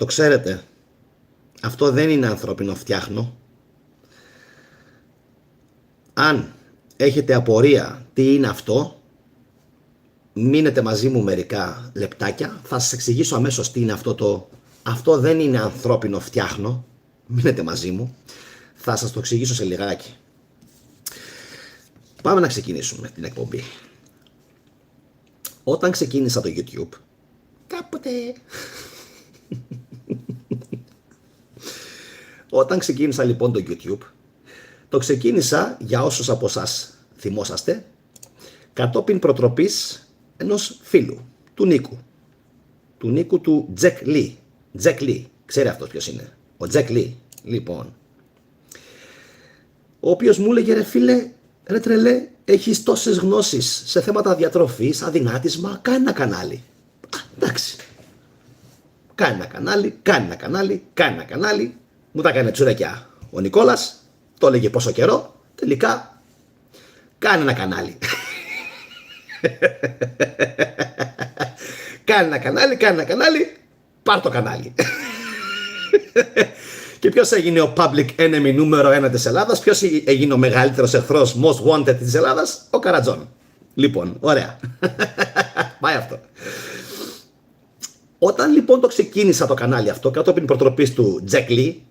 Το ξέρετε, αυτό δεν είναι ανθρώπινο φτιάχνο. Αν έχετε απορία τι είναι αυτό, μείνετε μαζί μου μερικά λεπτάκια, θα σας εξηγήσω αμέσως τι είναι αυτό δεν είναι ανθρώπινο φτιάχνο. Μείνετε μαζί μου, θα σας το εξηγήσω σε λιγάκι. Πάμε να ξεκινήσουμε την εκπομπή. Όταν ξεκίνησα το YouTube, κάποτε... Όταν ξεκίνησα λοιπόν το YouTube, το ξεκίνησα, για όσους από εσάς θυμόσαστε, κατόπιν προτροπής ενός φίλου, του Νίκου. Του Νίκου του Τζεκ Λι. Τζεκ Λι, ξέρει αυτός ποιος είναι. Ο Τζεκ Λι, λοιπόν. Ο οποίος μου έλεγε, ρε φίλε, ρε τρελέ, έχεις τόσες γνώσεις σε θέματα διατροφής, αδυνάτισμα, κάνε ένα κανάλι. Εντάξει. Κάνει ένα κανάλι. Μου τα έκανε τσουρέκια ο Νικόλας, το έλεγε πόσο καιρό, τελικά κάνει ένα κανάλι. Κάνει ένα κανάλι, πάρ' το κανάλι. Και ποιος έγινε ο public enemy νούμερο 1 της Ελλάδας, ποιος έγινε ο μεγαλύτερος εχθρός most wanted της Ελλάδας, ο Καρατζών. Λοιπόν, ωραία. Πάει αυτό. Όταν λοιπόν το ξεκίνησα το κανάλι αυτό, κατόπιν προτροπής του Τζεκ Λι,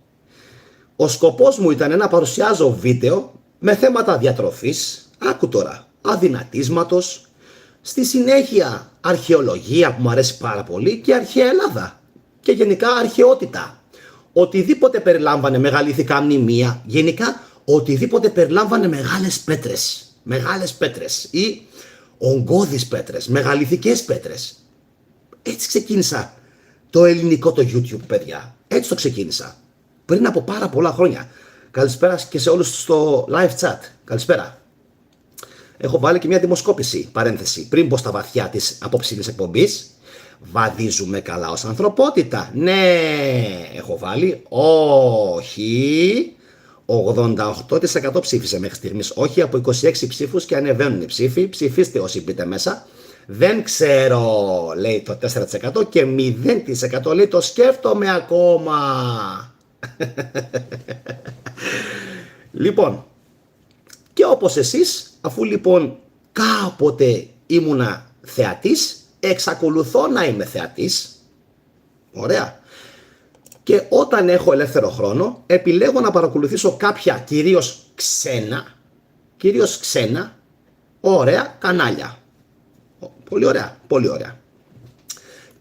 ο σκοπός μου ήταν να παρουσιάζω βίντεο με θέματα διατροφής, άκου τώρα, αδυνατίσματος, στη συνέχεια αρχαιολογία που μου αρέσει πάρα πολύ και αρχαία Ελλάδα και γενικά αρχαιότητα. Οτιδήποτε περιλάμβανε μεγαληθικά μνημεία, γενικά οτιδήποτε περιλάμβανε μεγάλες πέτρες ή ογκώδεις πέτρες, μεγαληθικές πέτρες. Έτσι ξεκίνησα το ελληνικό το YouTube, παιδιά. Έτσι το ξεκίνησα. Πριν από πάρα πολλά χρόνια. Καλησπέρα και σε όλους στο live chat. Καλησπέρα. Έχω βάλει και μια δημοσκόπηση, παρένθεση, πριν πω στα βαθιά της απόψινης εκπομπής. Βαδίζουμε καλά ως ανθρωπότητα? Ναι, έχω βάλει. Όχι. 88% ψήφισε μέχρι στιγμής. Όχι, από 26 ψήφους και ανεβαίνουν οι ψήφοι. Ψηφίστε όσοι μπείτε μέσα. Δεν ξέρω, λέει το 4% και 0% λέει το σκέφτομαι ακόμα. Λοιπόν, και όπως εσείς, αφού λοιπόν κάποτε ήμουνα θεατής, εξακολουθώ να είμαι θεατής. Ωραία. Και όταν έχω ελεύθερο χρόνο, επιλέγω να παρακολουθήσω κάποια κυρίως ξένα, ωραία κανάλια. Πολύ ωραία, πολύ ωραία.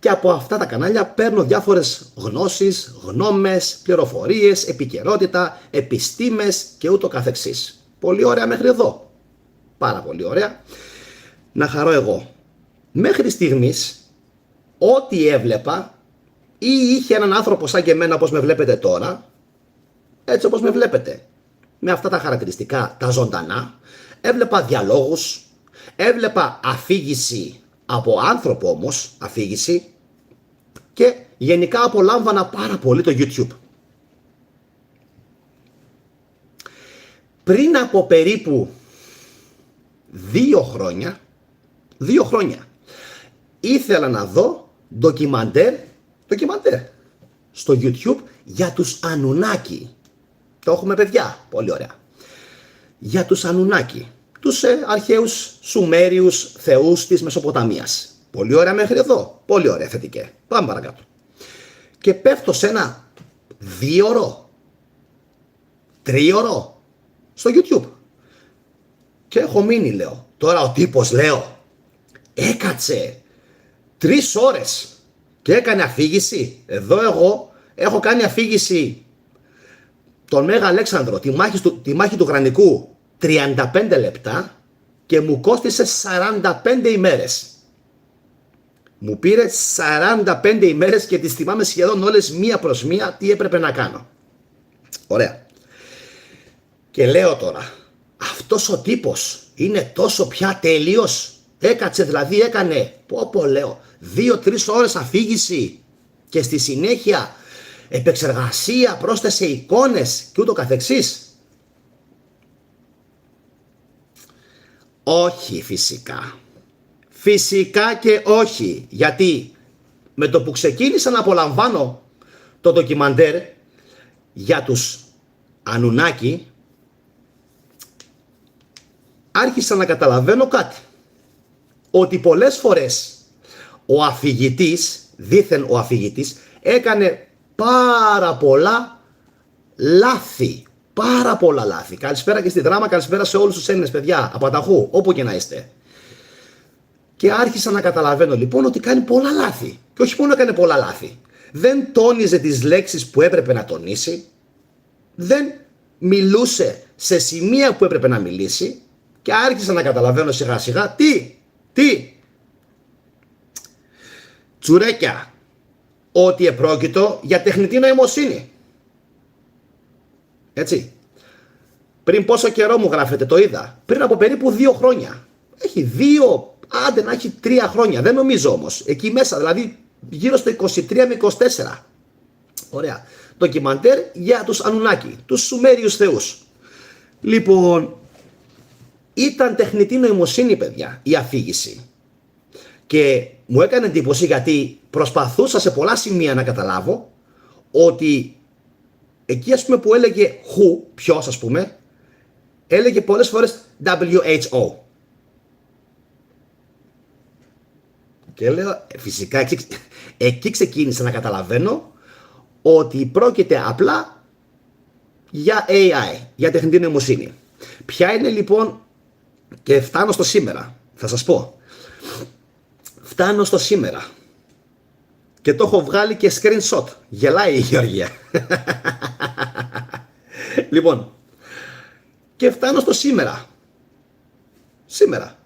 Και από αυτά τα κανάλια παίρνω διάφορες γνώσεις, γνώμες, πληροφορίες, επικαιρότητα, επιστήμες και ούτω καθεξής. Πολύ ωραία μέχρι εδώ. Πάρα πολύ ωραία. Να χαρώ εγώ. Μέχρι στιγμής, ό,τι έβλεπα ή είχε έναν άνθρωπο σαν και εμένα όπως με βλέπετε τώρα, έτσι όπως με βλέπετε, με αυτά τα χαρακτηριστικά, τα ζωντανά, έβλεπα διαλόγους, έβλεπα αφήγηση από άνθρωπο όμως, αφήγηση, και γενικά απολάμβανα πάρα πολύ το YouTube. Πριν από περίπου 2 χρόνια, ήθελα να δω ντοκιμαντέρ στο YouTube για τους Ανουνάκι. Το έχουμε, παιδιά, πολύ ωραία. Για τους Ανουνάκι, τους αρχαίους Σουμέριους θεούς της Μεσοποταμίας. Πολύ ωραία μέχρι εδώ, πολύ ωραία θετικέ. Πάμε παρακάτω. Και πέφτω σε ένα 2ωρο, 3ωρο στο YouTube. Και έχω μείνει, λέω. Τώρα ο τύπος, λέω, έκατσε 3 ώρες και έκανε αφήγηση. Εδώ εγώ έχω κάνει αφήγηση τον Μέγα Αλέξανδρο, τη μάχη του Γρανικού, 35 λεπτά και μου κόστισε 45 ημέρες. Μου πήρε 45 ημέρες και τις θυμάμαι σχεδόν όλες μία προς μία τι έπρεπε να κάνω. Ωραία. Και λέω τώρα, αυτός ο τύπος είναι τόσο πια τέλειος? Έκατσε δηλαδή, έκανε, λέω, 2-3 ώρες αφήγηση και στη συνέχεια επεξεργασία, πρόσθεσε εικόνες και ούτω καθεξής. Όχι, φυσικά. Φυσικά και όχι. Γιατί με το που ξεκίνησα να απολαμβάνω το ντοκιμαντέρ για τους Ανουνάκη, άρχισα να καταλαβαίνω κάτι. Ότι πολλές φορές ο αφηγητής, δήθεν ο αφηγητής, έκανε πάρα πολλά λάθη. Πάρα πολλά λάθη. Καλησπέρα και στη δράμα, καλησπέρα σε όλους τους Έλληνες παιδιά, από Αταχού, όπου και να είστε. Και άρχισα να καταλαβαίνω λοιπόν ότι κάνει πολλά λάθη. Και όχι μόνο έκανε πολλά λάθη. Δεν τόνιζε τις λέξεις που έπρεπε να τονίσει. Δεν μιλούσε σε σημεία που έπρεπε να μιλήσει. Και άρχισα να καταλαβαίνω σιγά σιγά τι. Τσουρέκια. Ότι επρόκειτο για τεχνητή νοημοσύνη. Έτσι. Πριν πόσο καιρό μου γράφετε, το είδα. Πριν από περίπου 2 χρόνια. Έχει 2, άντε να έχει 3 χρόνια. Δεν νομίζω όμως. Εκεί μέσα, δηλαδή γύρω στο 23 με 24. Ωραία. Ντοκιμαντέρ για τους Ανουνάκη, τους Σουμέριους θεούς. Λοιπόν, ήταν τεχνητή νοημοσύνη, παιδιά, η αφήγηση. Και μου έκανε εντύπωση γιατί προσπαθούσα σε πολλά σημεία να καταλάβω ότι εκεί, ας πούμε, που έλεγε who, ποιος, ας πούμε, έλεγε πολλές φορές WHO. Και λέω, φυσικά, εκεί ξεκίνησα να καταλαβαίνω ότι πρόκειται απλά για AI, για τεχνητή νοημοσύνη. Ποια είναι λοιπόν, και φτάνω στο σήμερα, θα σας πω. Φτάνω στο σήμερα. Και το έχω βγάλει και screenshot. Γελάει η Γεωργία. Λοιπόν, και φτάνω στο σήμερα. Σήμερα.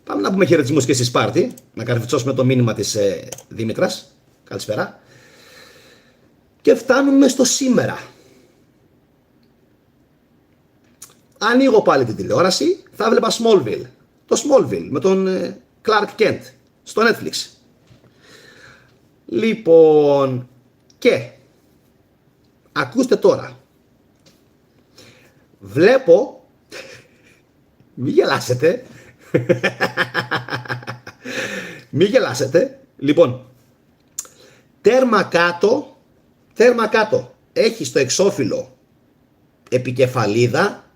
Πάμε να πούμε χαιρετισμούς και στη Σπάρτη. Να καρφιτσώσουμε το μήνυμα της Δήμητρας. Καλησπέρα. Και φτάνουμε στο σήμερα. Ανοίγω πάλι την τηλεόραση. Θα βλέπα Smallville. Το Smallville με τον Clark Kent. Στο Netflix. Λοιπόν, και ακούστε τώρα. Βλέπω, μη γελάσετε, μη γελάσετε, λοιπόν, τέρμα κάτω, έχει στο εξώφυλλο επικεφαλίδα,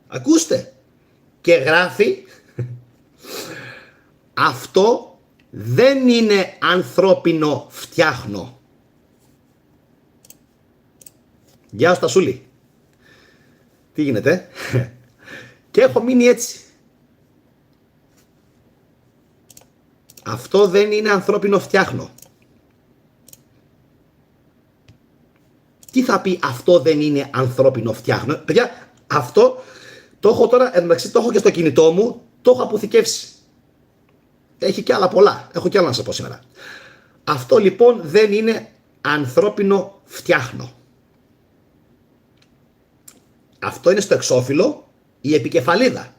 ακούστε, και γράφει, αυτό δεν είναι ανθρώπινο φτιάχνο. Γεια σου Στασούλη. Τι γίνεται? Και έχω μείνει έτσι. Αυτό δεν είναι ανθρώπινο φτιάχνο. Τι θα πει αυτό δεν είναι ανθρώπινο φτιάχνο? Παιδιά, αυτό το έχω τώρα, εντάξει, το έχω και στο κινητό μου, το έχω αποθηκεύσει. Έχει και άλλα πολλά. Έχω και άλλα να σας πω σήμερα. Αυτό λοιπόν δεν είναι ανθρώπινο φτιάχνο. Αυτό είναι στο εξώφυλλο η επικεφαλίδα.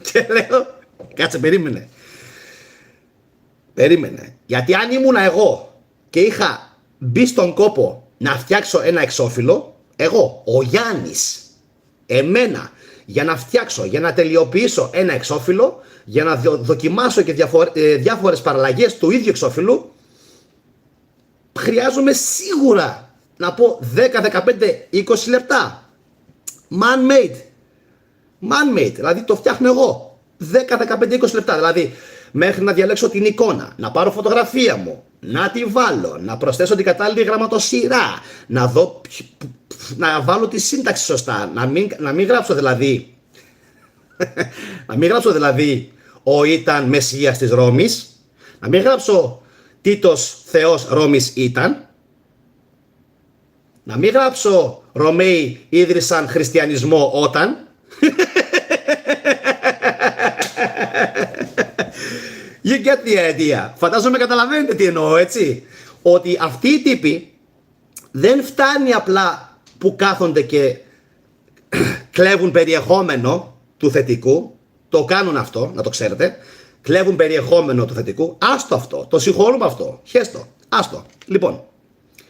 Και λέω, κάτσε, περίμενε. Γιατί αν ήμουν εγώ και είχα μπει στον κόπο να φτιάξω ένα εξώφυλλο, εγώ, ο Γιάννης, εμένα, για να φτιάξω, για να τελειοποιήσω ένα εξώφυλλο, για να δοκιμάσω και διάφορες παραλλαγές του ίδιου εξώφυλλου, χρειάζομαι σίγουρα να πω 10, 15, 20 λεπτά. Man-made, δηλαδή το φτιάχνω εγώ. 10, 15, 20 λεπτά, δηλαδή μέχρι να διαλέξω την εικόνα, να πάρω φωτογραφία μου, να τη βάλω, να προσθέσω την κατάλληλη γραμματοσυρά, να δω, να βάλω τη σύνταξη σωστά, να μην γράψω δηλαδή να μην γράψω δηλαδή ο ήταν Μεσσίας της Ρώμης, να μην γράψω Τίτος Θεός Ρώμης ήταν, να μην γράψω Ρωμαίοι ίδρυσαν χριστιανισμό όταν. You get the idea. Φαντάζομαι καταλαβαίνετε τι εννοώ, έτσι. Ότι αυτοί οι τύποι δεν φτάνει απλά που κάθονται και κλέβουν περιεχόμενο του θετικού. Το κάνουν αυτό, να το ξέρετε. Κλέβουν περιεχόμενο του θετικού. Άστο αυτό, το συγχωρούμε αυτό. Χέστο, άστο. Λοιπόν,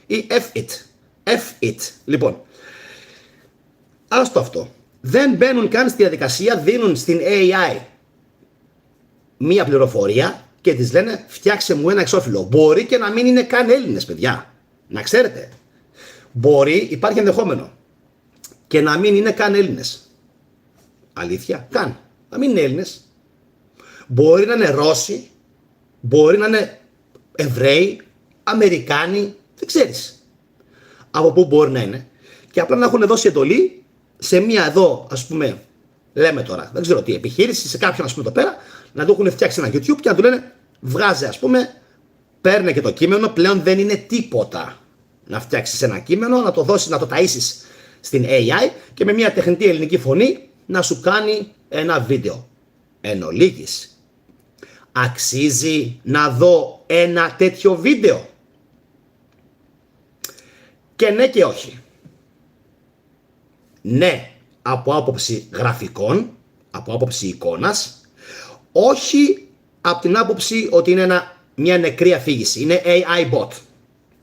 ή F-it. Λοιπόν, άστο αυτό. Δεν μπαίνουν καν στη διαδικασία, δίνουν στην AI μία πληροφορία και της λένε φτιάξε μου ένα εξώφυλλο. Μπορεί και να μην είναι καν Έλληνες, παιδιά. Να ξέρετε. Μπορεί, υπάρχει ενδεχόμενο, και να μην είναι καν Έλληνες. Αλήθεια, καν. Να μην είναι Έλληνες. Μπορεί να είναι Ρώσοι, μπορεί να είναι Εβραίοι, Αμερικάνοι, δεν ξέρεις από πού μπορεί να είναι. Και απλά να έχουν δώσει εντολή σε μία εδώ, ας πούμε, λέμε τώρα, δεν ξέρω τι επιχείρηση, σε κάποιον, ας πούμε, εδώ πέρα, να του έχουν φτιάξει ένα YouTube και να του λένε βγάζε, ας πούμε, παίρνε και το κείμενο, πλέον δεν είναι τίποτα να φτιάξεις ένα κείμενο, να το δώσεις, να το ταΐσεις στην AI και με μια τεχνητή ελληνική φωνή να σου κάνει ένα βίντεο. Εν ολίγης, αξίζει να δω ένα τέτοιο βίντεο? Και ναι και όχι. Ναι, από άποψη γραφικών, από άποψη εικόνας, όχι από την άποψη ότι είναι μια νεκρή αφήγηση. Είναι AI bot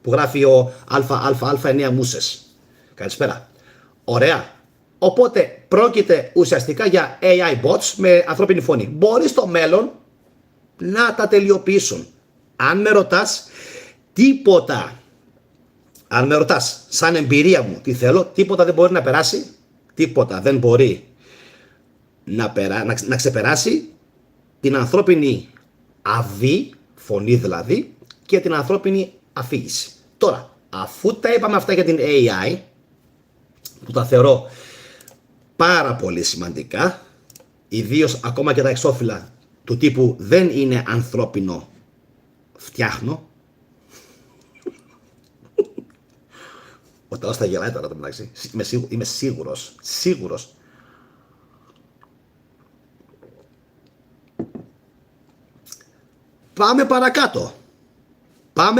που γράφει ο ΑΑ9 Μούσες. Καλησπέρα. Ωραία. Οπότε πρόκειται ουσιαστικά για AI bots με ανθρώπινη φωνή. Μπορεί στο μέλλον να τα τελειοποιήσουν. Αν με ρωτάς, τίποτα. Αν με ρωτάς, σαν εμπειρία μου, τι θέλω, τίποτα δεν μπορεί να περάσει. Τίποτα δεν μπορεί να ξεπεράσει την ανθρώπινη αβή, φωνή δηλαδή, και την ανθρώπινη αφήγηση. Τώρα, αφού τα είπαμε αυτά για την AI, που τα θεωρώ πάρα πολύ σημαντικά, ιδίως ακόμα και τα εξώφυλλα του τύπου δεν είναι ανθρώπινο, φτιάχνω. Ο Ταός θα γελάει τώρα το μεταξύ. Είμαι σίγουρος. Πάμε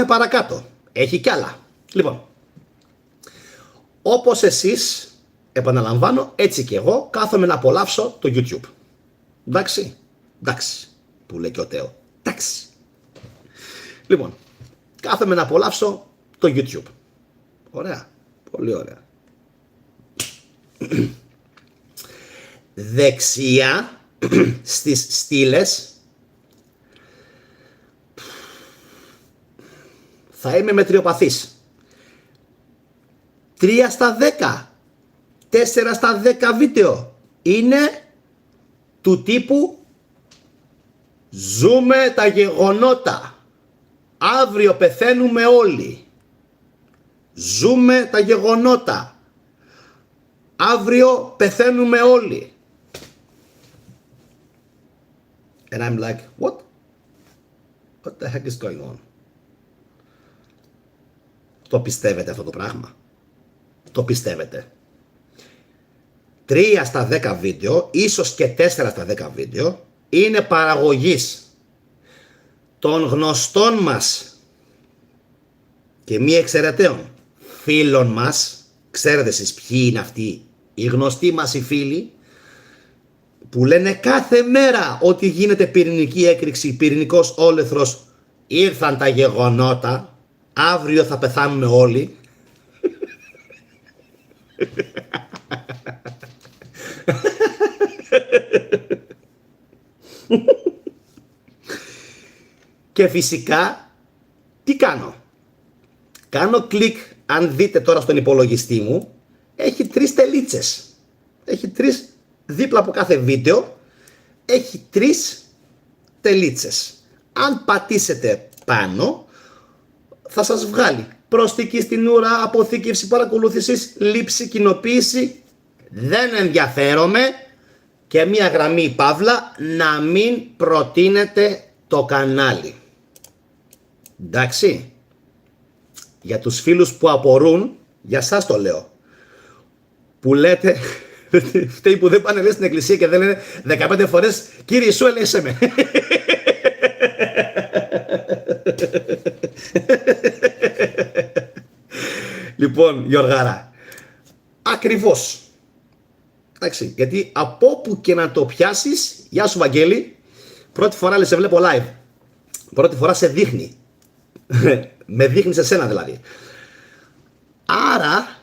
παρακάτω. Έχει κι άλλα. Λοιπόν, όπως εσείς, επαναλαμβάνω, έτσι και εγώ κάθομαι να απολαύσω το YouTube. Εντάξει, που λέει και ο Τέο. Εντάξει. Λοιπόν, κάθομαι να απολαύσω το YouTube. Ωραία, πολύ ωραία. Δεξιά στις στήλες θα είμαι μετριοπαθής. 3 στα 10, 4 στα 10 βίντεο είναι του τύπου ζούμε τα γεγονότα, αύριο πεθαίνουμε όλοι. Ζούμε τα γεγονότα, αύριο πεθαίνουμε όλοι. And I'm like, what? What the heck is going on? Το πιστεύετε αυτό το πράγμα? Το πιστεύετε? 3 στα 10 βίντεο, ίσως και 4 στα 10 βίντεο, είναι παραγωγής των γνωστών μας και μη εξαιρεταίων φίλων μας. Ξέρετε εσείς ποιοι είναι αυτοί οι γνωστοί μας οι φίλοι που λένε κάθε μέρα ότι γίνεται πυρηνική έκρηξη, πυρηνικός όλεθρος, ήρθαν τα γεγονότα, αύριο θα πεθάνουμε όλοι. Και φυσικά τι κάνω? Κάνω κλικ, αν δείτε τώρα στον υπολογιστή μου, έχει 3 τελίτσες. Έχει 3 δίπλα από κάθε βίντεο, έχει 3 τελίτσες. Αν πατήσετε πάνω, θα σας βγάλει προσθήκη στην ουρά, αποθήκευση παρακολούθησης, λήψη, κοινοποίηση, δεν ενδιαφέρομαι, και μία γραμμή παύλα, να μην προτείνετε το κανάλι. Εντάξει? Για τους φίλους που απορούν, για σας το λέω, που λέτε φταίει που δεν πάνε λέει στην εκκλησία και δεν λένε 15 φορές Κύριε Ιησού ελέησέ με. Λοιπόν, Γιωργάρα, ακριβώς. Εντάξει, γιατί από όπου και να το πιάσεις, γεια σου Βαγγέλη, πρώτη φορά λέει σε βλέπω live, πρώτη φορά σε δείχνει. Με δείχνει σε σένα δηλαδή. Άρα,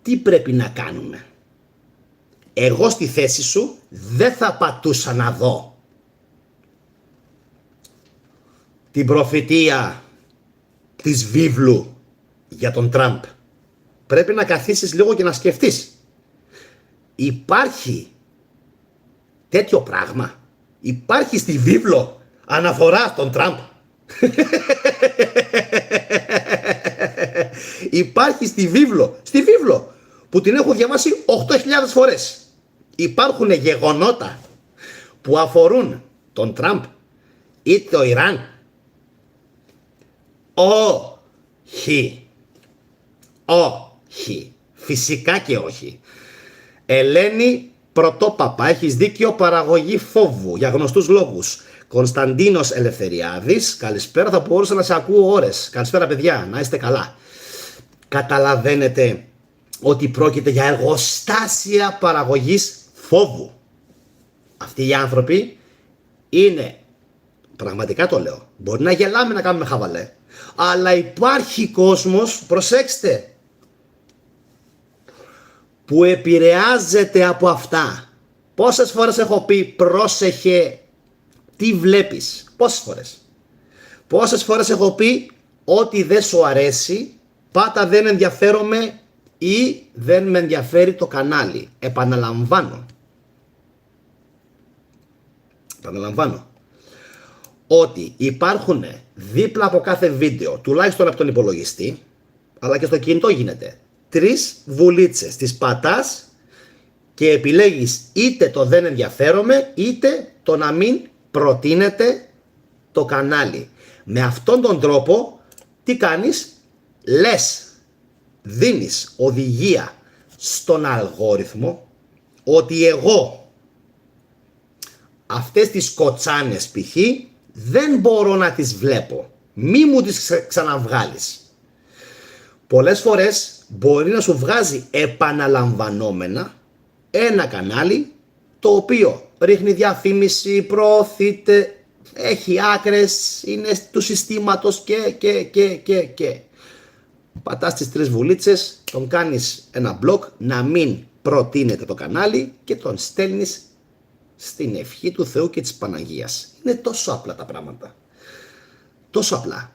τι πρέπει να κάνουμε? Εγώ στη θέση σου δεν θα πατούσα να δω. την προφητεία της βίβλου για τον Τραμπ, πρέπει να καθίσεις λίγο και να σκεφτείς. Υπάρχει τέτοιο πράγμα? Υπάρχει στη βίβλο αναφορά στον Τραμπ? Υπάρχει στη βίβλο που την έχω διαβάσει 8.000 φορές. Υπάρχουν γεγονότα που αφορούν τον Τραμπ ή το Ιράν? Όχι. Όχι. Φυσικά και όχι. Ελένη Πρωτόπαπα, έχεις δίκιο, παραγωγή φόβου για γνωστούς λόγους. Κωνσταντίνος Ελευθεριάδης, καλησπέρα, θα μπορούσα να σε ακούω ώρες. Καλησπέρα παιδιά, να είστε καλά. Καταλαβαίνετε ότι πρόκειται για εργοστάσια παραγωγής φόβου. Αυτοί οι άνθρωποι είναι, πραγματικά το λέω, μπορεί να γελάμε, να κάνουμε χαβαλέ, αλλά υπάρχει κόσμος, προσέξτε, που επηρεάζεται από αυτά. Πόσες φορές έχω πει πρόσεχε τι βλέπεις? Πόσες φορές έχω πει ότι δεν σου αρέσει, πάτα δεν ενδιαφέρομαι ή δεν με ενδιαφέρει το κανάλι. Επαναλαμβάνω ότι υπάρχουν δίπλα από κάθε βίντεο, τουλάχιστον από τον υπολογιστή, αλλά και στο κινητό γίνεται, 3 βουλίτσες. Τις πατάς και επιλέγεις είτε το δεν ενδιαφέρομαι είτε το να μην προτείνεται το κανάλι. Με αυτόν τον τρόπο τι κάνεις? Δίνεις οδηγία στον αλγόριθμο ότι εγώ αυτές τις κοτσάνες π.χ. δεν μπορώ να τις βλέπω. Μη μου τις ξαναβγάλεις. Πολλές φορές μπορεί να σου βγάζει επαναλαμβανόμενα ένα κανάλι το οποίο ρίχνει διαφήμιση, προωθείται, έχει άκρες, είναι του συστήματος και. Πατάς τις 3 βουλίτσες, τον κάνεις ένα blog να μην προτείνεται το κανάλι και τον στέλνεις στην ευχή του Θεού και της Παναγίας. Είναι τόσο απλά τα πράγματα. Τόσο απλά.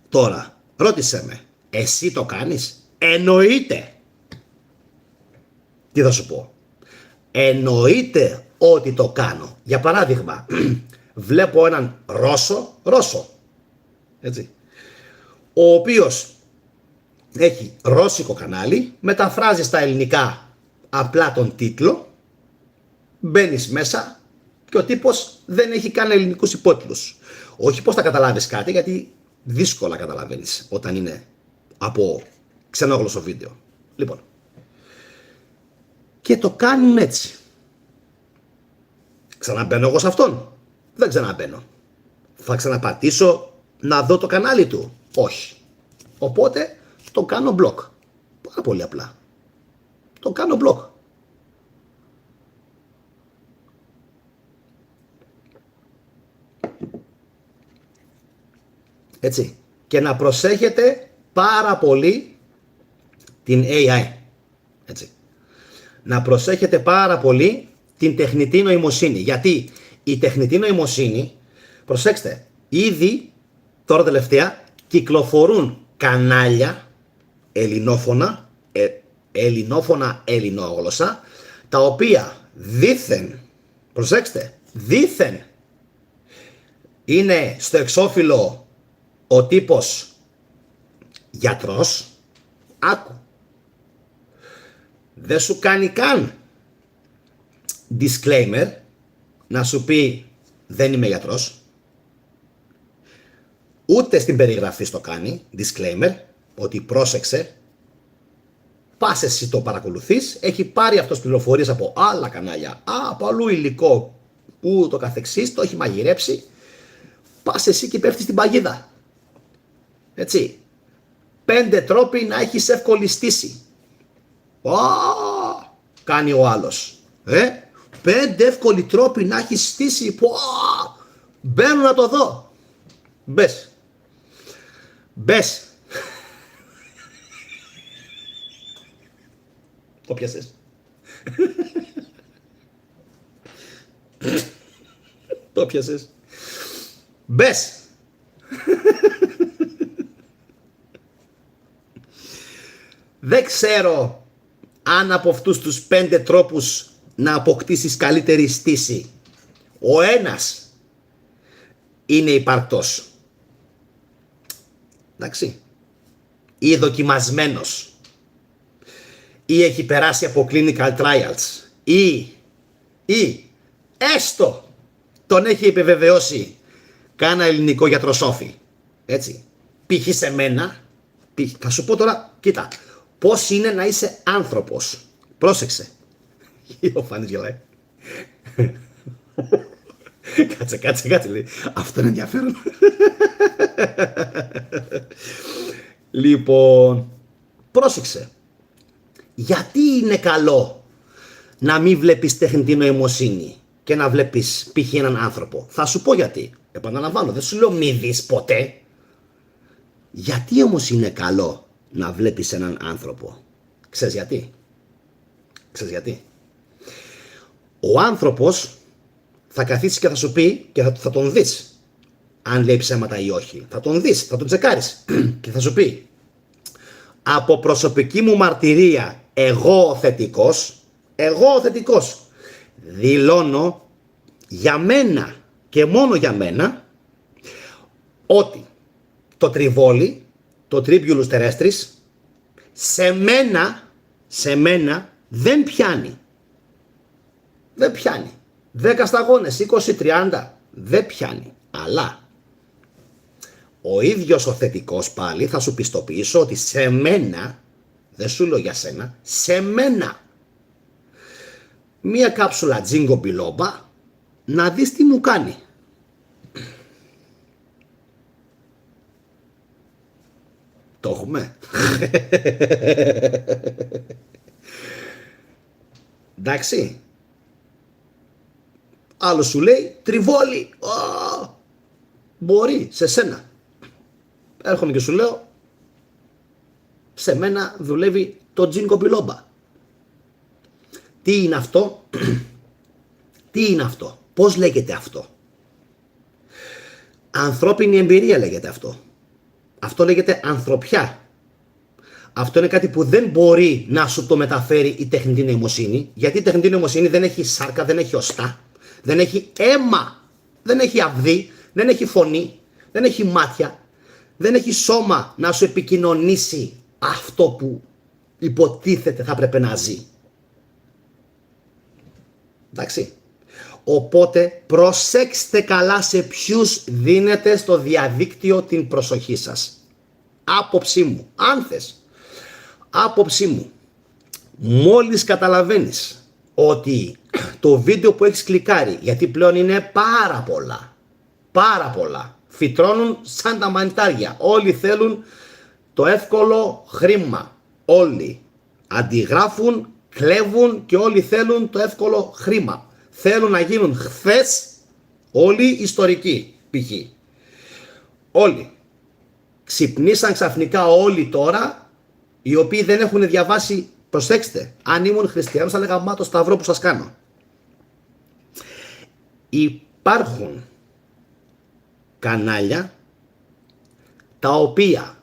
Τώρα, ρώτησέ με, εσύ το κάνεις? Εννοείται. Τι θα σου πω? Εννοείται ότι το κάνω. Για παράδειγμα, βλέπω έναν Ρώσο, έτσι, ο οποίος έχει ρώσικο κανάλι, μεταφράζει στα ελληνικά απλά τον τίτλο, μπαίνεις μέσα και ο τύπος δεν έχει καν ελληνικούς υπότιτλους. Όχι πως θα καταλάβεις κάτι, γιατί δύσκολα καταλαβαίνεις όταν είναι από ξενόγλωσσο βίντεο. Λοιπόν, και το κάνουν έτσι. Ξαναμπαίνω εγώ σε αυτόν? Δεν ξαναμπαίνω. Θα ξαναπατήσω να δω το κανάλι του? Όχι. Οπότε το κάνω block. Πάρα πολύ απλά. Το κάνω block. Έτσι. Και να προσέχετε πάρα πολύ την AI. Έτσι. Να προσέχετε πάρα πολύ την τεχνητή νοημοσύνη. Γιατί η τεχνητή νοημοσύνη, προσέξτε, ήδη τώρα τελευταία κυκλοφορούν κανάλια ελληνόγλωσσα, τα οποία δήθεν, προσέξτε, δήθεν είναι στο εξώφυλλο ο τύπος γιατρός. Άκου, δεν σου κάνει καν disclaimer να σου πει δεν είμαι γιατρός, ούτε στην περιγραφή στο κάνει disclaimer ότι πρόσεξε, πας εσύ το παρακολουθείς, έχει πάρει αυτός πληροφορίες από άλλα κανάλια, από αλλού υλικό που το καθεξής, το έχει μαγειρέψει, πας εσύ και πέφτεις στην παγίδα. Έτσι. 5 τρόποι να έχεις εύκολη στήση. Κάνει ο άλλος. 5 εύκολοι τρόποι να έχεις στήση. Μπαίνω να το δω. Μπες. Το πιάσες? Το πιάσες? Μπες. Δεν ξέρω αν από αυτούς τους 5 τρόπους να αποκτήσεις καλύτερη στήση, ο ένας είναι υπαρκτός. Εντάξει. Ή δοκιμασμένος. Ή έχει περάσει από clinical trials. Ή έστω τον έχει επιβεβαιώσει κάνα ελληνικό γιατροσόφι. Έτσι. Π.χ. σε μένα, θα σου πω τώρα, κοίτα, πώς είναι να είσαι άνθρωπος. Πρόσεξε. Ο Φάνης γελάει. Κάτσε, λέει. Αυτό είναι ενδιαφέρον. Λοιπόν, πρόσεξε. Γιατί είναι καλό να μην βλέπεις τεχνητή νοημοσύνη και να βλέπεις π.χ. έναν άνθρωπο? Θα σου πω γιατί. Επαναλαμβάνω, δεν σου λέω μη δεις ποτέ. Γιατί όμως είναι καλό να βλέπεις έναν άνθρωπο? Ξέρεις γιατί? Ο άνθρωπος θα καθίσει και θα σου πει και θα τον δεις αν λέει ψέματα ή όχι. Θα τον δεις, θα τον τσεκάρεις και θα σου πει, από προσωπική μου μαρτυρία, εγώ ο θετικός δηλώνω για μένα και μόνο για μένα ότι το τριβόλι, το Tribulus terrestris, σε μένα δεν πιάνει. 10 σταγόνες, 20, 30, δεν πιάνει. Αλλά ο ίδιος ο θετικός πάλι θα σου πιστοποιήσω ότι σε μένα, δεν σου λέω για σένα, σε μένα, μία κάψουλα τζίνγκο μπιλόμπα, να δεις τι μου κάνει. Το έχουμε. Εντάξει. Άλλο σου λέει τριβόλι. Μπορεί σε σένα. Έρχομαι και σου λέω, σε μένα δουλεύει το τζίνγκο μπιλόμπα. Τι είναι αυτό? Πώς λέγεται αυτό? Ανθρώπινη εμπειρία λέγεται αυτό. Αυτό λέγεται ανθρωπιά. Αυτό είναι κάτι που δεν μπορεί να σου το μεταφέρει η τεχνητή νοημοσύνη, γιατί η τεχνητή νοημοσύνη δεν έχει σάρκα, δεν έχει οστά, δεν έχει αίμα, δεν έχει αυγή, δεν έχει φωνή, δεν έχει μάτια, δεν έχει σώμα να σου επικοινωνήσει αυτό που υποτίθεται θα πρέπει να ζει. Εντάξει. Οπότε προσέξτε καλά σε ποιους δίνετε στο διαδίκτυο την προσοχή σας. Άποψή μου, αν θες, άποψή μου, μόλις καταλαβαίνεις ότι το βίντεο που έχεις κλικάρει, γιατί πλέον είναι πάρα πολλά, φυτρώνουν σαν τα μανιτάρια, όλοι θέλουν το εύκολο χρήμα, όλοι αντιγράφουν, κλέβουν και όλοι θέλουν το εύκολο χρήμα. Θέλουν να γίνουν χθες όλοι ιστορικοί, π.χ. Όλοι. Ξυπνήσαν ξαφνικά όλοι τώρα, οι οποίοι δεν έχουν διαβάσει, προσέξτε, αν ήμουν χριστιανός θα λέγα μα το σταυρό που σας κάνω. Υπάρχουν κανάλια τα οποία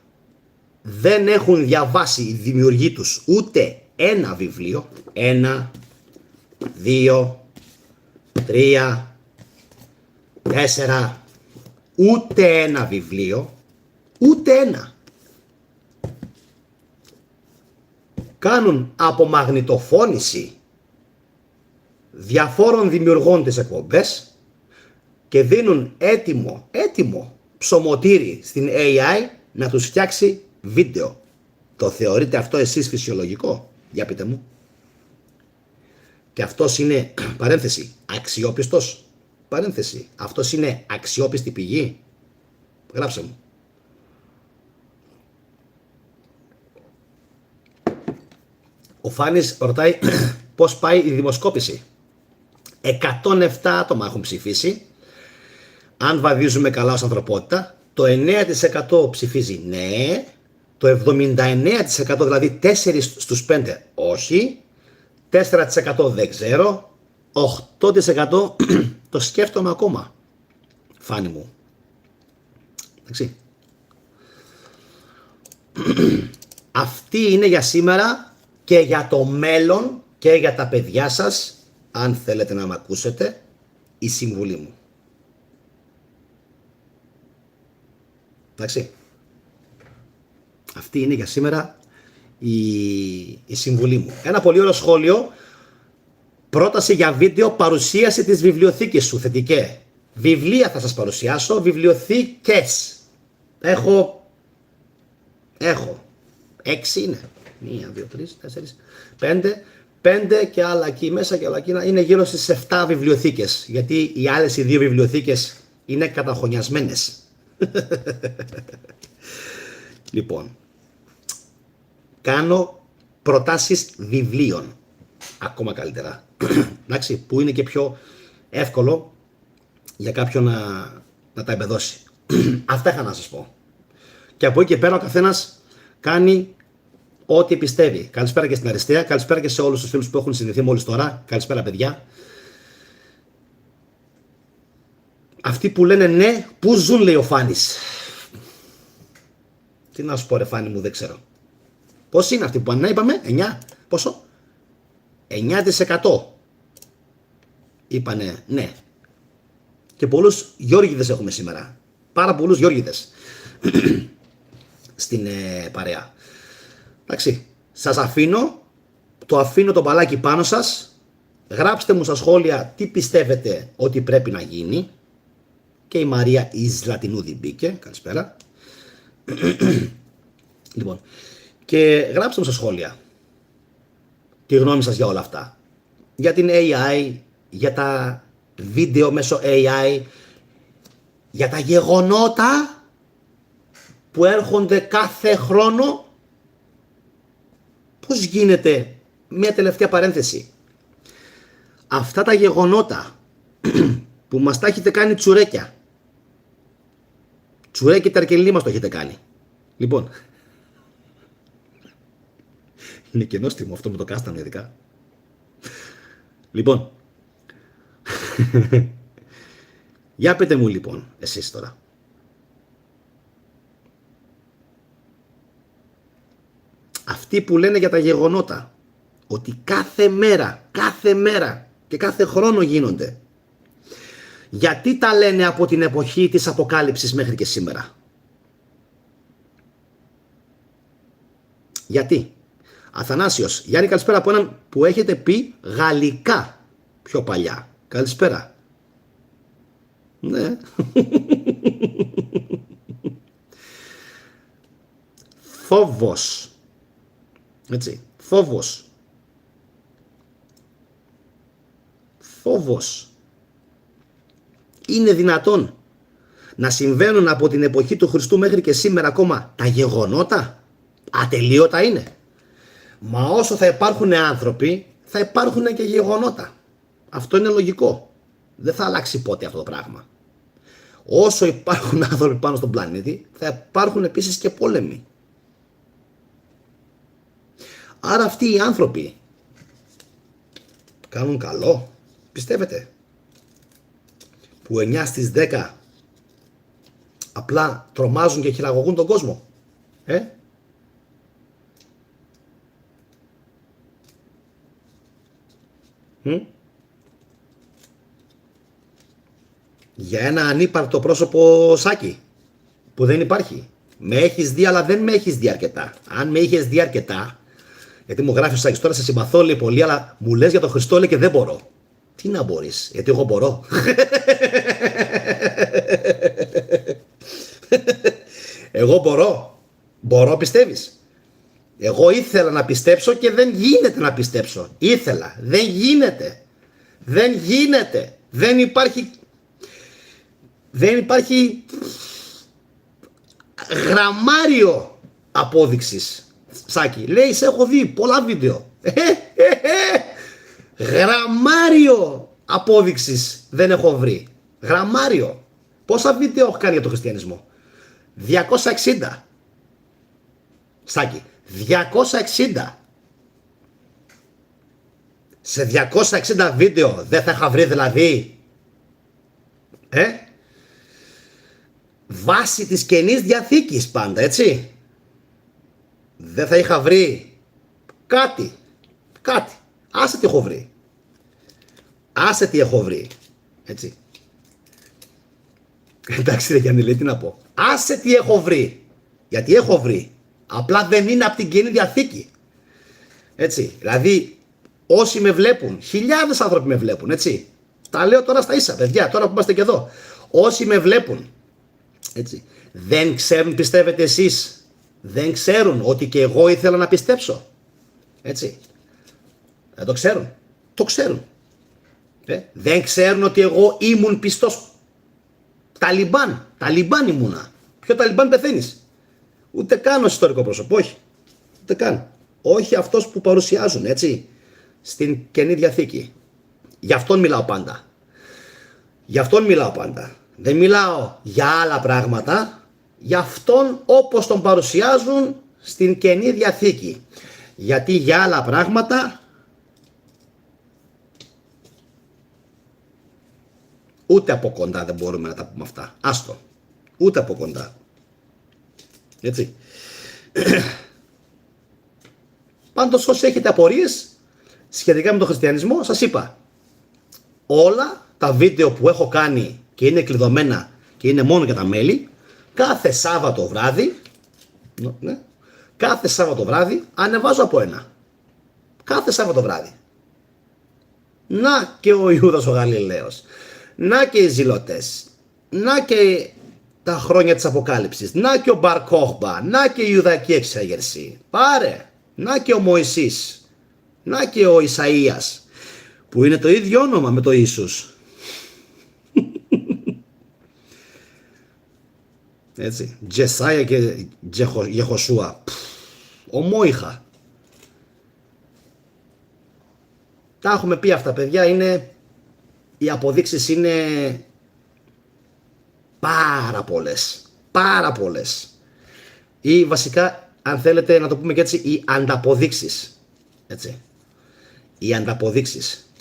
δεν έχουν διαβάσει οι δημιουργοί τους ούτε ένα βιβλίο, 1, 2, 3, 4, ούτε ένα βιβλίο, ούτε ένα. Κάνουν απομαγνητοφώνηση διαφόρων δημιουργών τις εκπομπές και δίνουν έτοιμο ψωμοτήρι στην AI να τους φτιάξει βίντεο. Το θεωρείτε αυτό εσείς φυσιολογικό? Για πείτε μου. Και αυτός είναι, παρένθεση, αξιόπιστος, παρένθεση, αυτός είναι αξιόπιστη πηγή? Γράψε μου. Ο Φάνης ρωτάει πώς πάει η δημοσκόπηση. 107 άτομα έχουν ψηφίσει. Αν βαδίζουμε καλά ως ανθρωπότητα, το 9% ψηφίζει ναι, το 79% δηλαδή 4 στους 5 όχι, 4% δεν ξέρω, 8% το σκέφτομαι ακόμα. Φάνη μου. Εντάξει. Αυτή είναι για σήμερα και για το μέλλον και για τα παιδιά σας, αν θέλετε να με ακούσετε, η συμβουλή μου. Εντάξει. Αυτή είναι για σήμερα η συμβουλή μου. Ένα πολύ ωραίο σχόλιο. Πρόταση για βίντεο, παρουσίαση της βιβλιοθήκης σου, θετικέ. Βιβλία θα σας παρουσιάσω, βιβλιοθήκες. Έχω 6 είναι. 1, 2, 3, 4, 5 και άλλα εκεί μέσα και άλλα εκεί. Είναι γύρω στις 7 βιβλιοθήκες. Γιατί οι άλλες οι 2 βιβλιοθήκες είναι καταχωνιασμένες. Λοιπόν, κάνω προτάσεις βιβλίων. Ακόμα καλύτερα. Εντάξει, που είναι και πιο εύκολο για κάποιον να τα εμπεδώσει. Αυτά είχα να σας πω. Και από εκεί και πέρα ο καθένας κάνει ό,τι πιστεύει. Καλησπέρα και στην Αριστεία, καλησπέρα και σε όλους τους φίλους που έχουν συνδεθεί μόλις τώρα. Καλησπέρα παιδιά. Αυτοί που λένε ναι, πού ζουν, λέει ο Φάνης. Τι να σου πω ρε Φάνη μου, δεν ξέρω. Πώς είναι αυτοί που πάνε, είπαμε, 9, πόσο? 9% είπανε ναι. Και πολλούς Γιώργηδες έχουμε σήμερα. Πάρα πολλούς Γιώργηδες στην παρέα. Εντάξει, σας αφήνω το μπαλάκι πάνω σας. Γράψτε μου στα σχόλια τι πιστεύετε ότι πρέπει να γίνει. Και η Μαρία η Ζλατινούδη μπήκε. Καλησπέρα. Λοιπόν, και γράψτε μου στα σχόλια τη γνώμη σας για όλα αυτά. Για την AI, για τα βίντεο μέσω AI, για τα γεγονότα που έρχονται κάθε χρόνο. Πώς γίνεται, μια τελευταία παρένθεση, αυτά τα γεγονότα που μας τα έχετε κάνει τσουρέκια, τσουρέκι ταρκελί μας το έχετε κάνει. Λοιπόν, είναι και νόστιμο αυτό με το κάστανο ειδικά. Λοιπόν, για πείτε μου λοιπόν εσείς τώρα. Αυτοί που λένε για τα γεγονότα ότι κάθε μέρα και κάθε χρόνο γίνονται, γιατί τα λένε από την εποχή της Αποκάλυψης μέχρι και σήμερα? Γιατί? Αθανάσιος, Γιάννη, καλησπέρα από έναν που έχετε πει γαλλικά πιο παλιά. Καλησπέρα. Ναι. Φόβος. Έτσι. Φόβος. Φόβος. Είναι δυνατόν να συμβαίνουν από την εποχή του Χριστού μέχρι και σήμερα ακόμα τα γεγονότα? Ατελείωτα είναι. Μα όσο θα υπάρχουν άνθρωποι, θα υπάρχουν και γεγονότα. Αυτό είναι λογικό. Δεν θα αλλάξει ποτέ αυτό το πράγμα. Όσο υπάρχουν άνθρωποι πάνω στον πλανήτη, θα υπάρχουν επίσης και πόλεμοι. Άρα αυτοί οι άνθρωποι κάνουν καλό, πιστεύετε? Που 9 στις 10 απλά τρομάζουν και χειραγωγούν τον κόσμο. Για ένα ανύπαρκτο πρόσωπο Σάκη που δεν υπάρχει. Με έχεις δει, αλλά δεν με έχεις δει αρκετά. Αν με είχες δει αρκετά, γιατί μου γράφει ο Σάκης τώρα, σε συμπαθώ λέει πολύ, αλλά μου λες για το Χριστό λέει και δεν μπορώ. Τι να μπορείς, γιατί εγώ μπορώ. Εγώ μπορώ. Μπορώ, πιστεύεις? Εγώ ήθελα να πιστέψω και δεν γίνεται να πιστέψω. Ήθελα. Δεν γίνεται. Δεν γίνεται. Δεν υπάρχει γραμμάριο απόδειξης. Σάκη, λέει, σε έχω δει πολλά βίντεο. Γραμμάριο απόδειξης δεν έχω βρει. Γραμμάριο. Πόσα βίντεο έχω κάνει για τον χριστιανισμό? 260. Σάκη, 260. Σε 260 βίντεο δεν θα είχα βρει δηλαδή βάση της Καινής Διαθήκης πάντα, έτσι. Δεν θα είχα βρει κάτι. Άσε τι έχω βρει. Άσε τι έχω βρει. Έτσι. Εντάξει ρε Γιάννη, λέει, τι να πω. Άσε τι έχω βρει. Γιατί έχω βρει. Απλά δεν είναι από την Καινή Διαθήκη. Έτσι. Δηλαδή, όσοι με βλέπουν, χιλιάδες άνθρωποι με βλέπουν, έτσι. Τα λέω τώρα στα ίσα, παιδιά, τώρα που είμαστε και εδώ. Όσοι με βλέπουν, έτσι, δεν ξέρουν, πιστεύετε εσείς, δεν ξέρουν ότι και εγώ ήθελα να πιστέψω. Έτσι. Δεν το ξέρουν. Το ξέρουν. Δεν ξέρουν ότι εγώ ήμουν πιστός. Ταλιμπάν ήμουνα. Ποιο Ταλιμπάν πεθαίνεις? Ούτε καν ως ιστορικό πρόσωπο, όχι. Ούτε καν. Όχι αυτός που παρουσιάζουν, έτσι, στην Καινή Διαθήκη. Γι' αυτόν μιλάω πάντα. Γι' αυτόν μιλάω πάντα. Δεν μιλάω για άλλα πράγματα. Για αυτόν όπως τον παρουσιάζουν στην Καινή Διαθήκη. Γιατί για άλλα πράγματα ούτε από κοντά δεν μπορούμε να τα πούμε αυτά. Άστο. Ούτε από κοντά. Έτσι. Πάντως όσοι έχετε απορίες σχετικά με τον χριστιανισμό, σας είπα, όλα τα βίντεο που έχω κάνει και είναι κλειδωμένα και είναι μόνο για τα μέλη, κάθε Σάββατο βράδυ, ναι, κάθε Σάββατο βράδυ ανεβάζω από ένα. Κάθε Σάββατο βράδυ. Να και ο Ιούδας ο Γαλιλαίος. Να και οι Ζηλωτές. Να και τα χρόνια της Αποκάλυψης. Να και ο Μπαρ Κόχμπα. Να και η Ιουδαϊκή Εξέγερση. Πάρε. Να και ο Μωυσής. Να και ο Ισαΐας. Που είναι το ίδιο όνομα με το Ιησούς. Έτσι. Τζεσάια και Γεχοσούα. Ομόιχα. Τα έχουμε πει αυτά, παιδιά. Είναι... Οι αποδείξεις είναι πάρα πολλές. Πάρα πολλές. Ή βασικά, αν θέλετε να το πούμε και έτσι, οι ανταποδείξεις. Έτσι. Οι ανταποδείξεις.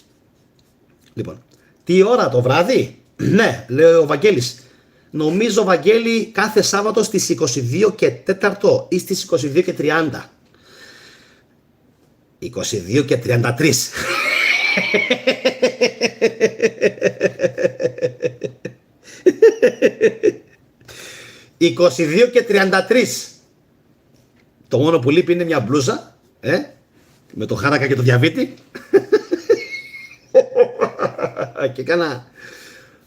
Λοιπόν, τι ώρα το βράδυ? Ναι, λέει ο Βαγγέλης. Νομίζω, Βαγγέλη, κάθε Σάββατο στις 22 και 4 ή στις 22 και 30. 22 και 33. 22 και 33. Το μόνο που λείπει είναι μια μπλούζα, με το χάρακα και το διαβήτη. Και κάνα...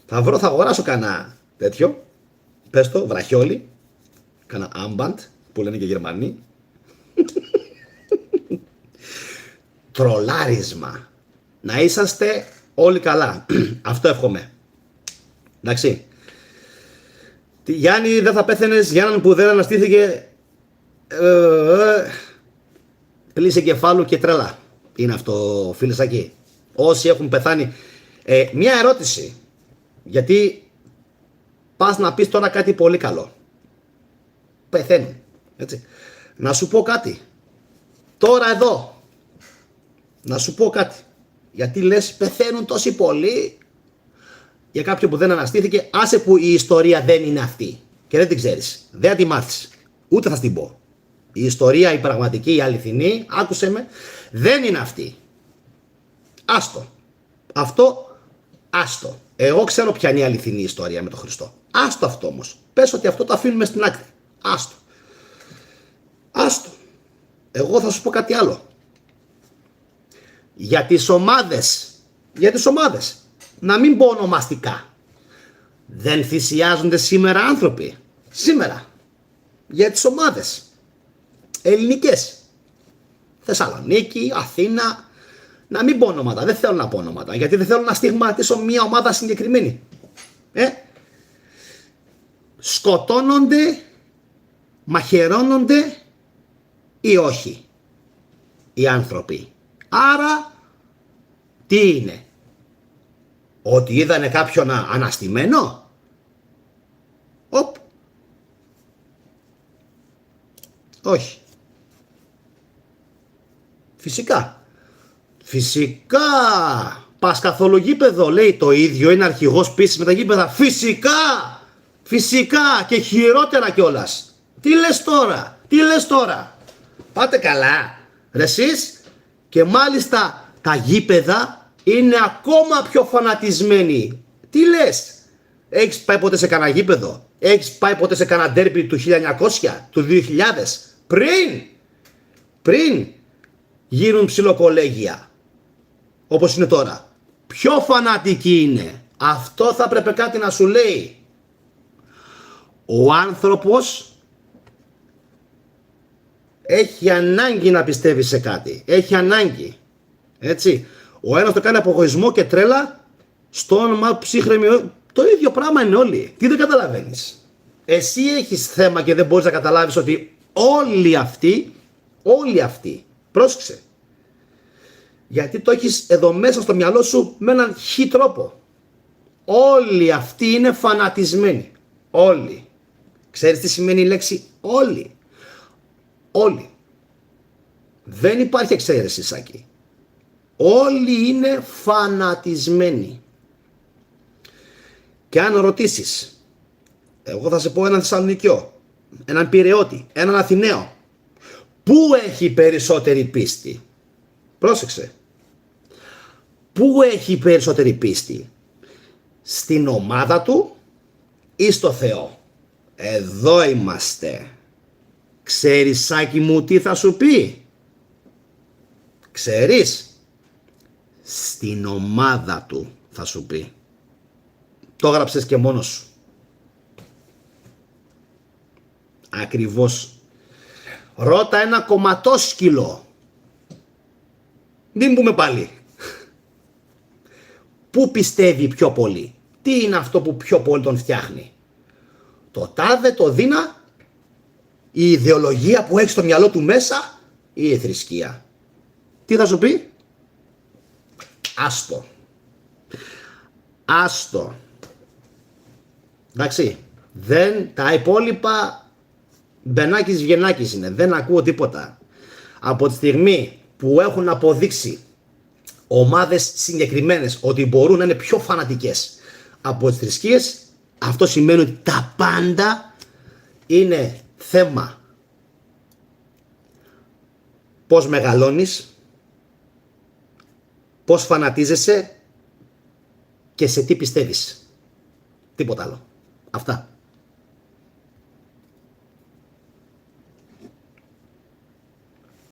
θα αγοράσω κάνα τέτοιο, πες το, βραχιόλι, κάνα άμπαντ που λένε και Γερμανοί. Τρολάρισμα. Να είσαστε όλοι καλά. Αυτό εύχομαι. Εντάξει. Γιάννη, δεν θα πέθαινες για έναν που δεν αναστήθηκε. Πλήση κεφάλου και τρέλα. Είναι αυτό, φίλες εκεί. Όσοι έχουν πεθάνει. Μια ερώτηση. Γιατί πας να πεις τώρα κάτι πολύ καλό. Πεθαίνουν. Έτσι. Να σου πω κάτι. Τώρα εδώ. Να σου πω κάτι. Γιατί λες πεθαίνουν τόσοι πολλοί. Για κάποιον που δεν αναστήθηκε, άσε που η ιστορία δεν είναι αυτή. Και δεν την ξέρεις. Δεν θα τη μάθεις. Ούτε θα την πω. Η ιστορία, η πραγματική, η αληθινή, άκουσε με, δεν είναι αυτή. Άστο. Αυτό, άστο. Εγώ ξέρω ποια είναι η αληθινή ιστορία με τον Χριστό. Άστο αυτό όμως. Πες ότι αυτό το αφήνουμε στην άκρη. Άστο. Άστο. Εγώ θα σου πω κάτι άλλο. Για τις ομάδες. Για τις ομάδες. Να μην πω ονομαστικά. Δεν θυσιάζονται σήμερα άνθρωποι. Σήμερα. Για τις ομάδες. Ελληνικές. Θεσσαλονίκη, Αθήνα. Να μην πω ονόματα. Δεν θέλω να πω ονόματα. Γιατί δεν θέλω να στιγματίσω μια ομάδα συγκεκριμένη. Σκοτώνονται, μαχαιρώνονται ή όχι οι άνθρωποι. Άρα τι είναι? Ότι είδανε κάποιον αναστημένο? Οπ. Όχι. Φυσικά. Φυσικά. Πας καθόλου γήπεδο, λέει, το ίδιο είναι αρχηγός πίστης με τα γήπεδα. Φυσικά. Φυσικά και χειρότερα κιόλας. Τι λες τώρα. Πάτε καλά. Ρε εσείς. Και μάλιστα τα γήπεδα είναι ακόμα πιο φανατισμένοι. Τι λες. Έχεις πάει ποτέ σε κανένα γήπεδο? Έχεις πάει ποτέ σε κανένα ντέρμπι του 1900, του 2000? Πριν γίνουν ψιλοκολέγια όπως είναι τώρα. Πιο φανατικοί είναι. Αυτό θα πρέπει κάτι να σου λέει. Ο άνθρωπος έχει ανάγκη να πιστεύει σε κάτι. Έχει ανάγκη. Έτσι. Ο ένας το κάνει από εγωισμό και τρέλα. Στο όνομα ψύχρεμη. Το ίδιο πράγμα είναι όλοι. Τι δεν καταλαβαίνεις? Εσύ έχεις θέμα και δεν μπορείς να καταλάβεις ότι όλοι αυτοί, πρόσεξε. Γιατί το έχεις εδώ μέσα στο μυαλό σου με έναν χι τρόπο. Όλοι αυτοί είναι φανατισμένοι. Όλοι. Ξέρεις τι σημαίνει η λέξη όλοι? Όλοι. Δεν υπάρχει εξαίρεση, Σάκη. Όλοι είναι φανατισμένοι. Και αν ρωτήσεις, εγώ θα σε πω έναν Θεσσαλονικιό, έναν Πειραιώτη, έναν Αθηναίο, πού έχει περισσότερη πίστη? Πρόσεξε. Πού έχει περισσότερη πίστη? Στην ομάδα του ή στο Θεό? Εδώ είμαστε. Ξέρεις, Σάκη μου, τι θα σου πει? Ξέρεις? Στην ομάδα του θα σου πει. Το έγραψες και μόνος σου. Ακριβώς. Ρώτα ένα κομματόσκυλο. Μην πούμε πάλι. Πού πιστεύει πιο πολύ? Τι είναι αυτό που πιο πολύ τον φτιάχνει? Το τάδε, το δίνα, η ιδεολογία που έχει στο μυαλό του μέσα ή η θρησκεία? Τι θα σου πει? Άστο. Εντάξει. Τα υπόλοιπα μπενάκης βγενάκης είναι. Δεν ακούω τίποτα. Από τη στιγμή που έχουν αποδείξει ομάδες συγκεκριμένες ότι μπορούν να είναι πιο φανατικές από τις θρησκείες, αυτό σημαίνει ότι τα πάντα είναι θέμα πώς μεγαλώνεις, πώς φανατίζεσαι και σε τι πιστεύεις. Τίποτα άλλο. Αυτά.